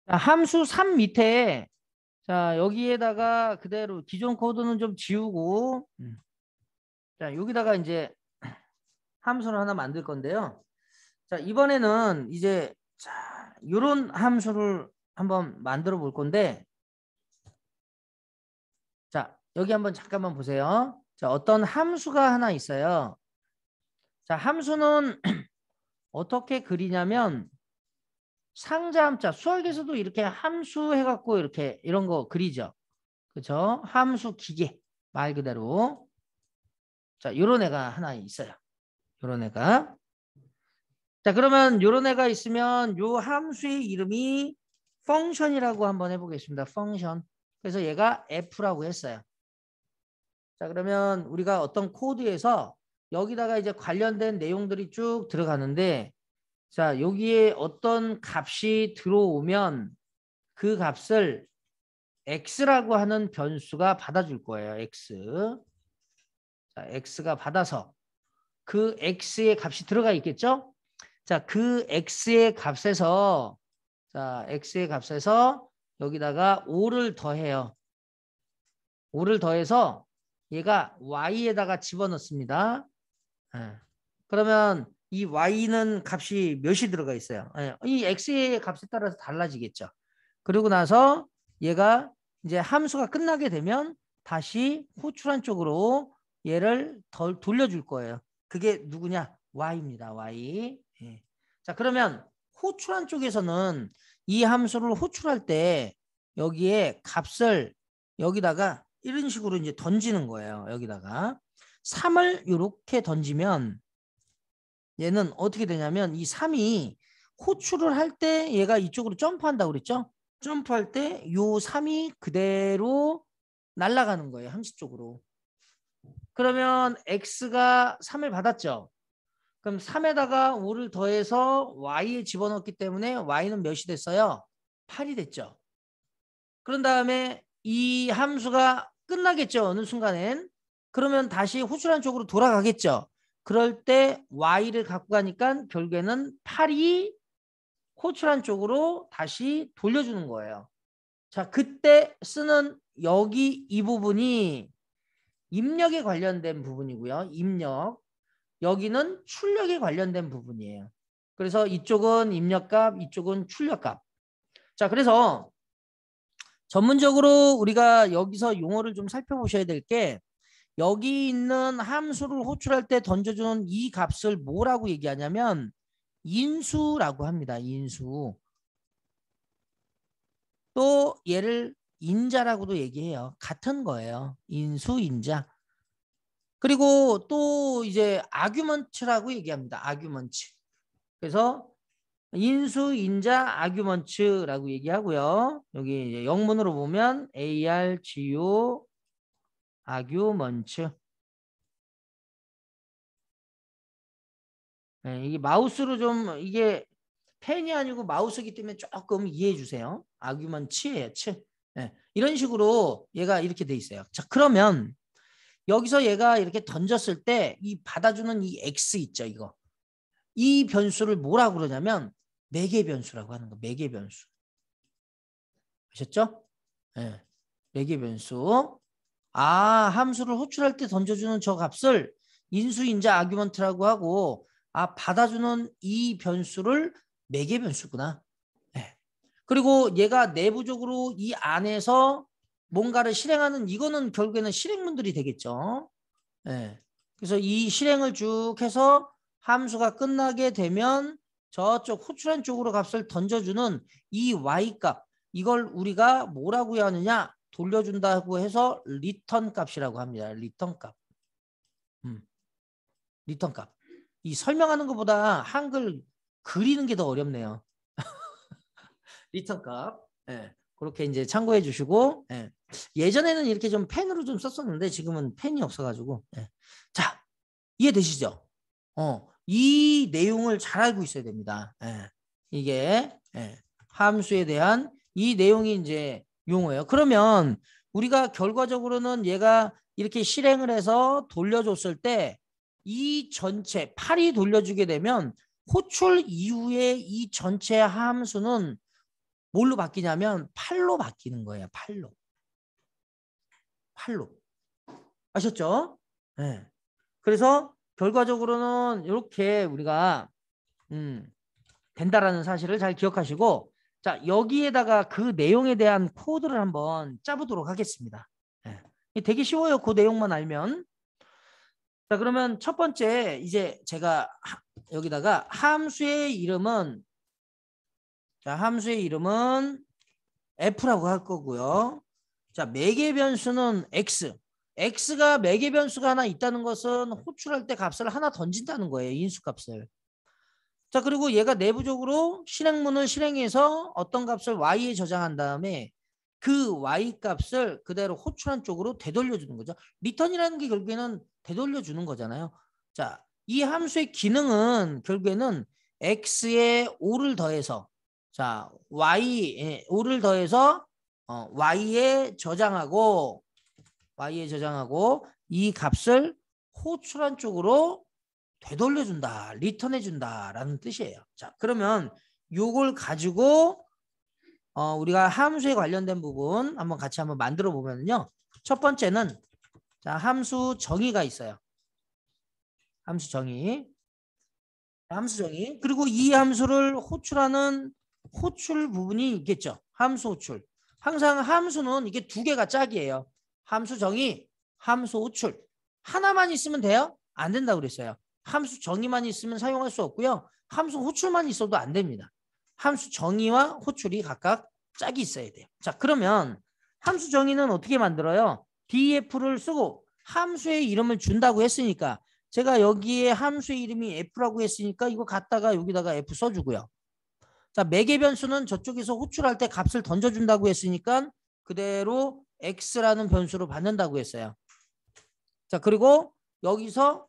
자, 함수 3 밑에 자 여기에다가 그대로 기존 코드는 좀 지우고 자 여기다가 이제 함수를 하나 만들 건데요. 자 이번에는 이제 자 요런 함수를 한번 만들어 볼 건데 자 여기 한번 잠깐만 보세요. 자 어떤 함수가 하나 있어요. 자 함수는 어떻게 그리냐면 상자함자 수학에서도 이렇게 함수 해갖고 이렇게 이런 거 그리죠. 그죠? 함수 기계 말 그대로 자 요런 애가 하나 있어요. 요런 애가 자 그러면 요런 애가 있으면 요 함수의 이름이 펑션이라고 한번 해보겠습니다. 펑션. 그래서 얘가 f라고 했어요. 자 그러면 우리가 어떤 코드에서 여기다가 이제 관련된 내용들이 쭉 들어가는데 자 여기에 어떤 값이 들어오면 그 값을 x라고 하는 변수가 받아줄 거예요. x. 자 x가 받아서 그 x의 값이 들어가 있겠죠? 자, 그 x의 값에서 자, x의 값에서 여기다가 5를 더해요. 5를 더해서 얘가 y에다가 집어넣습니다. 예. 그러면 이 y는 값이 몇이 들어가 있어요. 예. 이 x의 값에 따라서 달라지겠죠. 그리고 나서 얘가 이제 함수가 끝나게 되면 다시 호출한 쪽으로 얘를 돌려줄 거예요. 그게 누구냐? y입니다. y. 예. 자, 그러면 호출한 쪽에서는 이 함수를 호출할 때 여기에 값을 여기다가 이런 식으로 이제 던지는 거예요. 여기다가 3을 이렇게 던지면 얘는 어떻게 되냐면 이 3이 호출을 할 때 얘가 이쪽으로 점프한다고 그랬죠? 점프할 때 요 3이 그대로 날아가는 거예요. 함수 쪽으로. 그러면 x가 3을 받았죠? 그럼 3에다가 5를 더해서 y에 집어넣기 때문에 y는 몇이 됐어요? 8이 됐죠. 그런 다음에 이 함수가 끝나겠죠. 어느 순간엔. 그러면 다시 호출한 쪽으로 돌아가겠죠. 그럴 때 y를 갖고 가니까 결국에는 8이 호출한 쪽으로 다시 돌려주는 거예요. 자, 그때 쓰는 여기 이 부분이 입력에 관련된 부분이고요. 입력. 여기는 출력에 관련된 부분이에요. 그래서 이쪽은 입력값, 이쪽은 출력값. 자, 그래서 전문적으로 우리가 여기서 용어를 좀 살펴보셔야 될 게 여기 있는 함수를 호출할 때 던져주는 이 값을 뭐라고 얘기하냐면 인수라고 합니다. 인수. 또 얘를 인자라고도 얘기해요. 같은 거예요. 인수, 인자. 그리고 또 이제 아규먼트라고 얘기합니다. 아규먼트. 그래서 인수, 인자, 아규먼트라고 얘기하고요. 여기 이제 영문으로 보면 ARGO, 아규먼트. 네, 이게 마우스로 좀 이게 펜이 아니고 마우스이기 때문에 조금 이해해 주세요. 아규먼트예요. 치. 네, 이런 식으로 얘가 이렇게 돼 있어요. 자, 그러면 여기서 얘가 이렇게 던졌을 때 이 받아주는 이 x 있죠, 이거. 이 변수를 뭐라고 그러냐면 매개 변수라고 하는 거. 매개 변수. 아셨죠? 네. 매개 변수. 아, 함수를 호출할 때 던져주는 저 값을 인수인자 아규먼트라고 하고 아, 받아주는 이 변수를 매개 변수구나. 네. 그리고 얘가 내부적으로 이 안에서 뭔가를 실행하는 이거는 결국에는 실행문들이 되겠죠. 네. 그래서 이 실행을 쭉 해서 함수가 끝나게 되면 저쪽 호출한 쪽으로 값을 던져주는 이 y값 이걸 우리가 뭐라고 하느냐 돌려준다고 해서 리턴 값이라고 합니다. 리턴 값. 리턴 값. 이 설명하는 것보다 한글 그리는 게 더 어렵네요. 리턴 값. 예. 그렇게 이제 참고해 주시고 예. 예전에는 이렇게 좀 펜으로 좀 썼었는데 지금은 펜이 없어가지고 예. 자 이해되시죠? 이 내용을 잘 알고 있어야 됩니다. 예. 이게 예. 함수에 대한 이 내용이 이제 용어예요. 그러면 우리가 결과적으로는 얘가 이렇게 실행을 해서 돌려줬을 때 이 전체 8이 돌려주게 되면 호출 이후에 이 전체 함수는 뭘로 바뀌냐면 8로 바뀌는 거예요. 8로. 아셨죠? 네. 그래서 결과적으로는 이렇게 우리가 된다라는 사실을 잘 기억하시고, 자, 여기에다가 그 내용에 대한 코드를 한번 짜보도록 하겠습니다. 네. 되게 쉬워요. 그 내용만 알면. 자, 그러면 첫 번째 이제 제가 여기다가 함수의 이름은 F라고 할 거고요. 자, 매개 변수는 X. X가 매개 변수가 하나 있다는 것은 호출할 때 값을 하나 던진다는 거예요. 인수값을. 자, 그리고 얘가 내부적으로 실행문을 실행해서 어떤 값을 Y에 저장한 다음에 그 Y 값을 그대로 호출한 쪽으로 되돌려주는 거죠. 리턴이라는 게 결국에는 되돌려주는 거잖아요. 자, 이 함수의 기능은 결국에는 X에 5를 더해서, 자, Y에 5를 더해서 Y에 저장하고 이 값을 호출한 쪽으로 되돌려준다, 리턴해준다 라는 뜻이에요. 자, 그러면 요걸 가지고 우리가 함수에 관련된 부분 같이 한번 만들어 보면요. 첫 번째는 자, 함수 정의가 있어요. 함수 정의. 그리고 이 함수를 호출하는 호출 부분이 있겠죠. 함수 호출. 항상 함수는 이게 두 개가 짝이에요. 함수 정의, 함수 호출. 하나만 있으면 돼요? 안 된다고 그랬어요. 함수 정의만 있으면 사용할 수 없고요. 함수 호출만 있어도 안 됩니다. 함수 정의와 호출이 각각 짝이 있어야 돼요. 자, 그러면 함수 정의는 어떻게 만들어요? df를 쓰고 함수의 이름을 준다고 했으니까 제가 여기에 함수의 이름이 F라고 했으니까 이거 갖다가 여기다가 F 써주고요. 자, 매개 변수는 저쪽에서 호출할 때 값을 던져준다고 했으니까 그대로 X라는 변수로 받는다고 했어요. 자, 그리고 여기서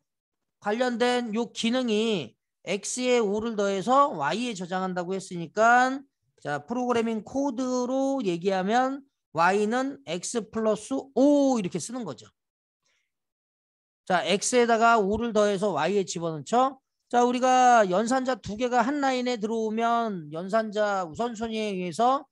관련된 요 기능이 X에 5를 더해서 Y에 저장한다고 했으니까 자, 프로그래밍 코드로 얘기하면 Y는 X 플러스 5 이렇게 쓰는 거죠. 자, X에다가 5를 더해서 Y에 집어넣죠. 자, 우리가 연산자 두 개가 한 라인에 들어오면 연산자 우선순위에 의해서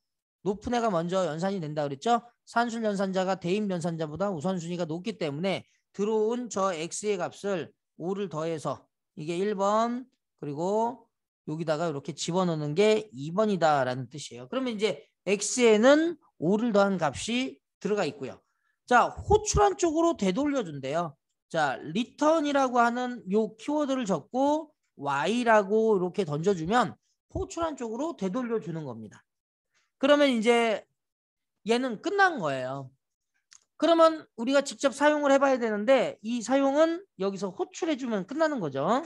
높은 애가 먼저 연산이 된다 그랬죠. 산술 연산자가 대입 연산자보다 우선순위가 높기 때문에 들어온 저 X의 값을 5를 더해서 이게 1번 그리고 여기다가 이렇게 집어넣는 게 2번이다 라는 뜻이에요. 그러면 이제 X에는 5를 더한 값이 들어가 있고요. 자, 호출한 쪽으로 되돌려준대요. 자, return이라고 하는 요 키워드를 적고 y라고 이렇게 던져주면 호출한 쪽으로 되돌려주는 겁니다. 그러면 이제 얘는 끝난 거예요. 그러면 우리가 직접 사용을 해봐야 되는데 이 사용은 여기서 호출해주면 끝나는 거죠.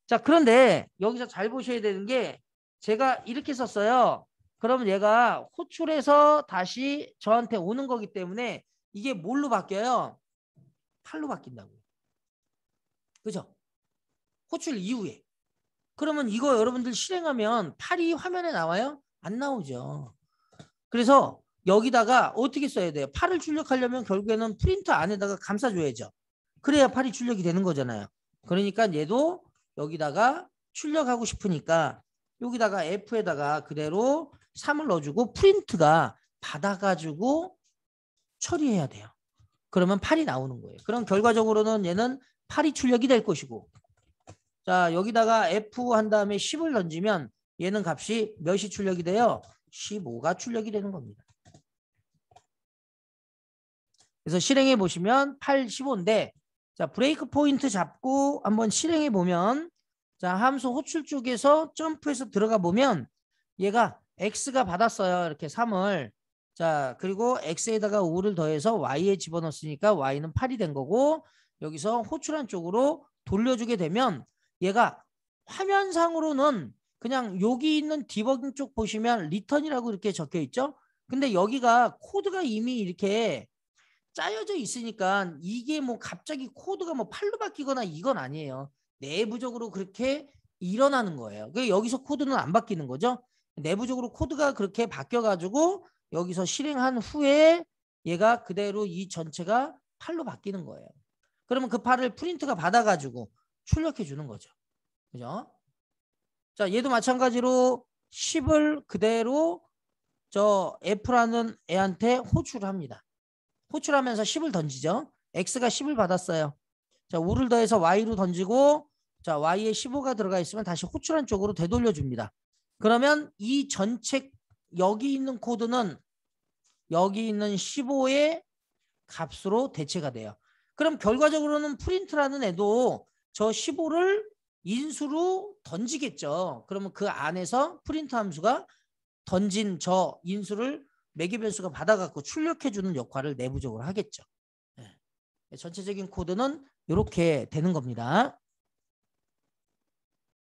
자, 그런데 여기서 잘 보셔야 되는 게 제가 이렇게 썼어요. 그러면 얘가 호출해서 다시 저한테 오는 거기 때문에 이게 뭘로 바뀌어요? 8로 바뀐다고요. 그죠? 호출 이후에. 그러면 이거 여러분들 실행하면 8이 화면에 나와요? 안 나오죠. 그래서 여기다가 어떻게 써야 돼요? 8을 출력하려면 결국에는 프린터 안에다가 감싸줘야죠. 그래야 8이 출력이 되는 거잖아요. 그러니까 얘도 여기다가 출력하고 싶으니까 여기다가 F에다가 그대로 3을 넣어주고 프린트가 받아가지고 처리해야 돼요. 그러면 8이 나오는 거예요. 그럼 결과적으로는 얘는 8이 출력이 될 것이고 자, 여기다가 F 한 다음에 10을 던지면 얘는 값이 몇이 출력이 돼요? 15가 출력이 되는 겁니다. 그래서 실행해 보시면 8, 15인데 자, 브레이크 포인트 잡고 한번 실행해 보면 자, 함수 호출 쪽에서 점프해서 들어가 보면 얘가 X가 받았어요. 이렇게 3을. 자, 그리고 X에다가 5를 더해서 Y에 집어넣었으니까 Y는 8이 된 거고 여기서 호출한 쪽으로 돌려주게 되면 얘가 화면상으로는 그냥 여기 있는 디버깅 쪽 보시면 리턴이라고 이렇게 적혀 있죠. 근데 여기가 코드가 이미 이렇게 짜여져 있으니까 이게 뭐 갑자기 코드가 뭐 8로 바뀌거나 이건 아니에요. 내부적으로 그렇게 일어나는 거예요. 여기서 코드는 안 바뀌는 거죠. 내부적으로 코드가 그렇게 바뀌어가지고 여기서 실행한 후에 얘가 그대로 이 전체가 8로 바뀌는 거예요. 그러면 그 8을 프린트가 받아가지고 출력해 주는 거죠. 그죠? 자, 얘도 마찬가지로 10을 그대로 저 F라는 애한테 호출을 합니다. 호출하면서 10을 던지죠. X가 10을 받았어요. 자, 5를 더해서 Y로 던지고 자, Y에 15가 들어가 있으면 다시 호출한 쪽으로 되돌려 줍니다. 그러면 이 전체 여기 있는 코드는 여기 있는 15의 값으로 대체가 돼요. 그럼 결과적으로는 프린트라는 애도 저 15를 인수로 던지겠죠. 그러면 그 안에서 프린트 함수가 던진 저 인수를 매개 변수가 받아갖고 출력해주는 역할을 내부적으로 하겠죠. 네. 전체적인 코드는 이렇게 되는 겁니다.